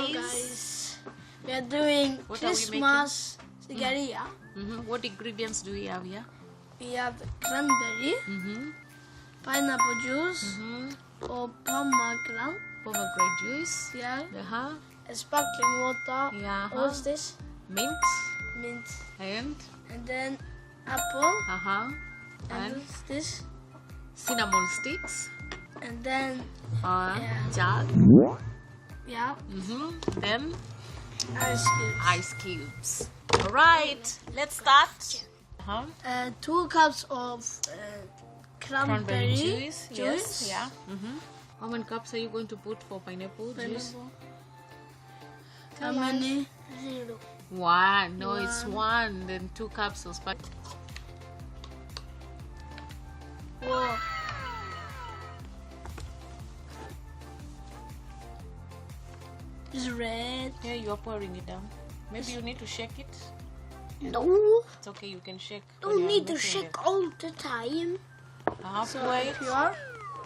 guys. We are doing Christmas Sangria. What ingredients do we have here? We have cranberry, pineapple juice, or pomegranate juice. Yeah. Sparkling water. Yeah. What's this? Mint. And then apple. And what's this? Cinnamon sticks. And then jug. Yeah. Then ice cubes. All right, let's start. 2 cups of cranberry juice. Yes. Yeah. How many cups are you going to put for pineapple juice? How many? 0. 1. No, it's 1. Then 2 cups of spice. Whoa. It's red. Yeah, you are pouring it down. Maybe you need to shake it. No. It's okay, you can shake. Don't need to shake all the time. Pour it.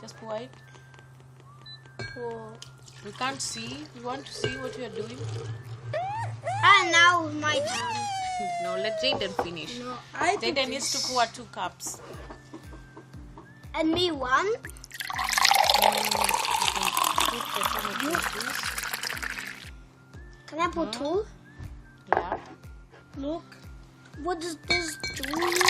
Just pour it. Pour. We can't see. You want to see what you are doing? And now my turn. No, let Jaden finish. No, Jaden needs to pour 2 cups. And me 1. Can I put 2? Yeah. Look. What is this juice?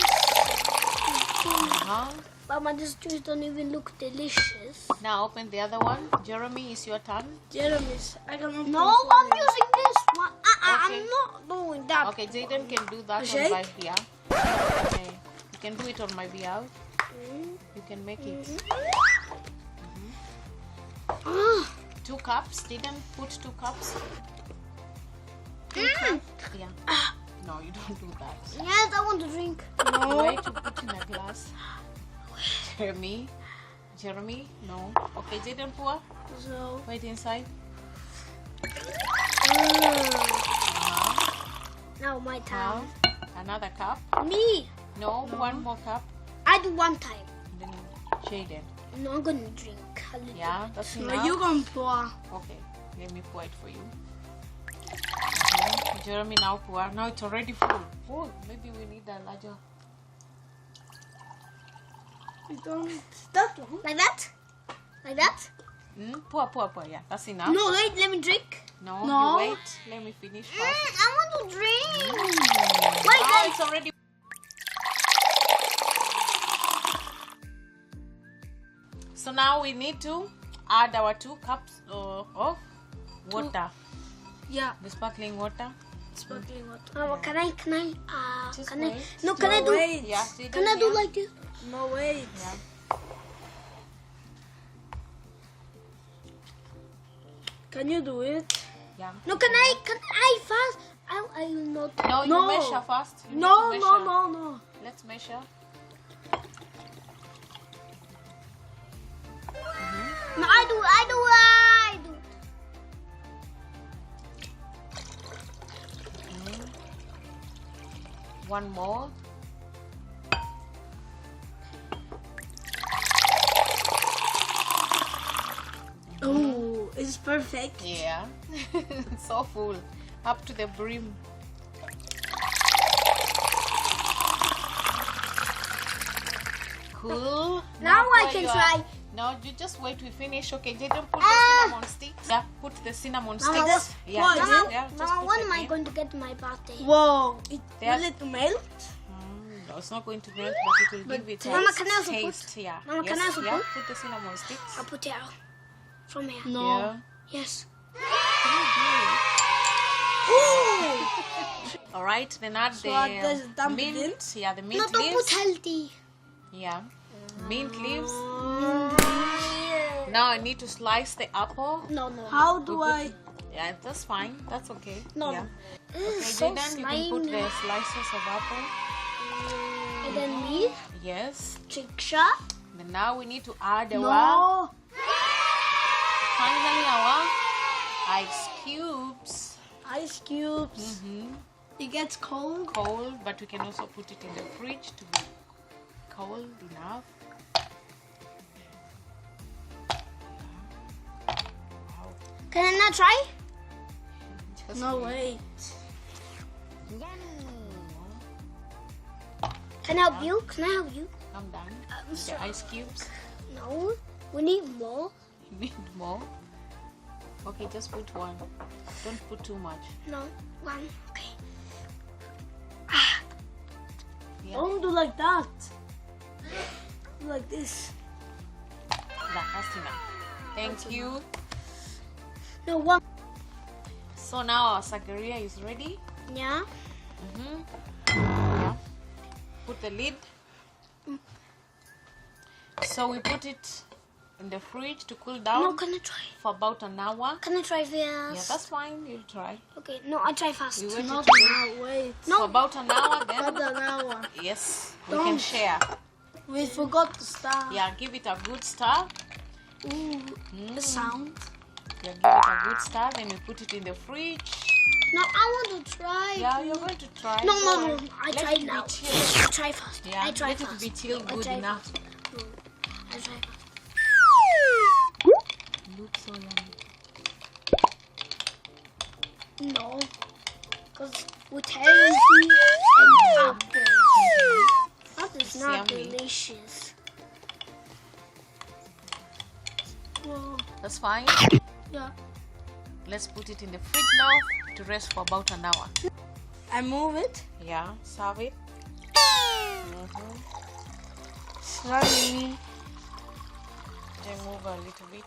Mama, this juice don't even look delicious. Now open the other one. Jeremy, it's your turn. Jeremy's. I cannot. No, I'm using this one. I'm not doing that. Okay, Jaden can do that on my behalf. Okay. You can do it on my behalf. You can make it. 2 cups. Jaden, put 2 cups. 2 cups. Yeah. No, you don't do that. Yes, I want to drink. No. Wait to put in a glass. Jeremy, no. Okay, Jaden, pour. So. Wait inside. Now my turn. Another cup. Me. No, 1 more cup. I do 1 time. Then Jaden. No, I'm gonna drink a little. Yeah, that's enough. No, you're gonna pour. Okay, let me pour it for you. Jeremy, now pour. Now it's already full. Oh, maybe we need a larger. You don't. That one? Like that? Like that? Pour. Yeah, that's enough. No, wait. Let me drink. No. You wait. Let me finish first. I want to drink. Wait, now it's already. So now we need to add our 2 cups of water. Yeah. The sparkling water. Sparkling water. Can I? Just can wait. I? No, can I do? Wait. Yeah. Can I do like this? No, wait. Yeah. Can you do it? Yeah. No, can I fast? I will not. No, you measure first. You No. Let's measure. No, I do. 1 more. Oh, it's perfect. Yeah. So full. Up to the brim. Cool. Now I can try. No, you just wait we finish. Okay, Jaden, put the cinnamon sticks. Yeah, put the cinnamon sticks. Mama, Mama, when am I going to get my birthday? Whoa, will it melt? No, it's not going to melt, but it will give it Mama, can I also taste. Yeah. Mama, can I also put? Put the cinnamon sticks. I'll put it out from here. No. Yeah. Yes. All right, then add the mint. Yeah, the mint No, don't leaves. put healthy. Yeah, mint leaves. Now I need to slice the apple. No. How do I? Yeah, that's fine. That's okay. No. Yeah. Okay, So Jaden, you can put the slices of apple. And then me. Yes. Chiksha. Then now we need to add our No. finally our ice cubes. Ice cubes. It gets cold. Cold, but we can also put it in the fridge to be cold enough. Can I not try? No, wait. Can I help you? Can I help you? I'm done. I'm The sorry. ice cubes. No, we need more. You need more? Okay, just put one. Don't put too much. No, one. Okay. Yeah. Don't do like that. Do like this. That's enough. Thank you. No, one. So now our sangria is ready. Yeah. Yeah. Put the lid. So we put it in the fridge to cool down No, can I try? for about an hour. Can I try first? Yeah, that's fine. You try. Okay, no, I try first. We wait Not it now, wait. for about an hour. Not Then an hour. yes, we can Don't. share. We forgot to start. Yeah, give it a good stir. Ooh, the sound. Yeah, give it a good stir. Then we put it in the fridge. No, I want to try. Yeah, you're going to try. No, Don't no, no. worry. I Let try it be now. chilled. I try first. Yeah, I try let first. it be chilled I good try enough. first. No, I try first. Looks so yummy. No, because with heresy and apple, that is not Yummy. delicious. Whoa. That's fine. Yeah. Let's put it in the fridge now to rest for about an hour. I move it. Yeah, serve it. Sorry. Then move a little bit.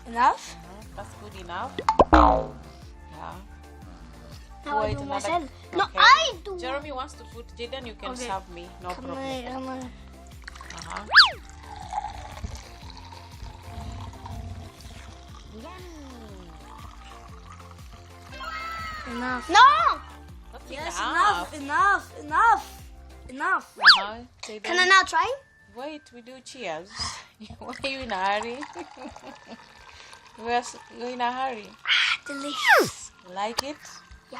Enough? That's good enough. Yeah. Now I Wait do another- myself. No, okay. I do. Jeremy wants to put. Jaden, you can Okay. serve me. No Come problem. on, come on. Uh-huh. Enough. No! That's Yes, enough. enough. Uh-huh. Jaden, Can I now try? wait, we do cheers. Why are you in a hurry? We're in a hurry. Delicious. Like it? Yeah.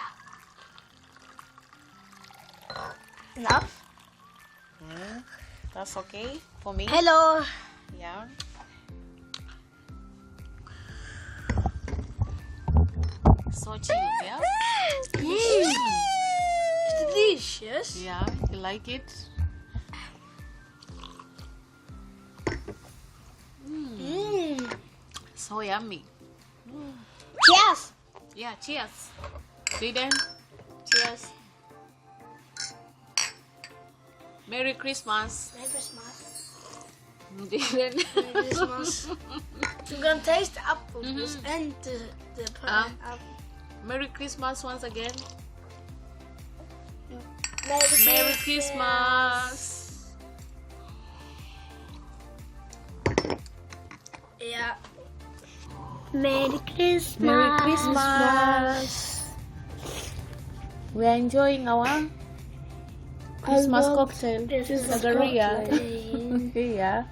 Enough. That's okay for me. Hello. Yeah. So chilled, yeah? It's delicious. Yeah, you like it? So yummy. Cheers. Yeah, cheers. Jaden, Cheers. Merry Christmas. Merry Christmas. Jaden. Merry Christmas. You can taste the apples and the apple. Merry Christmas once again. Merry Merry Christmas. Yeah. Merry Christmas. Merry Christmas. We are enjoying our Christmas cocktail. This is Sangria. cocktail. Yeah.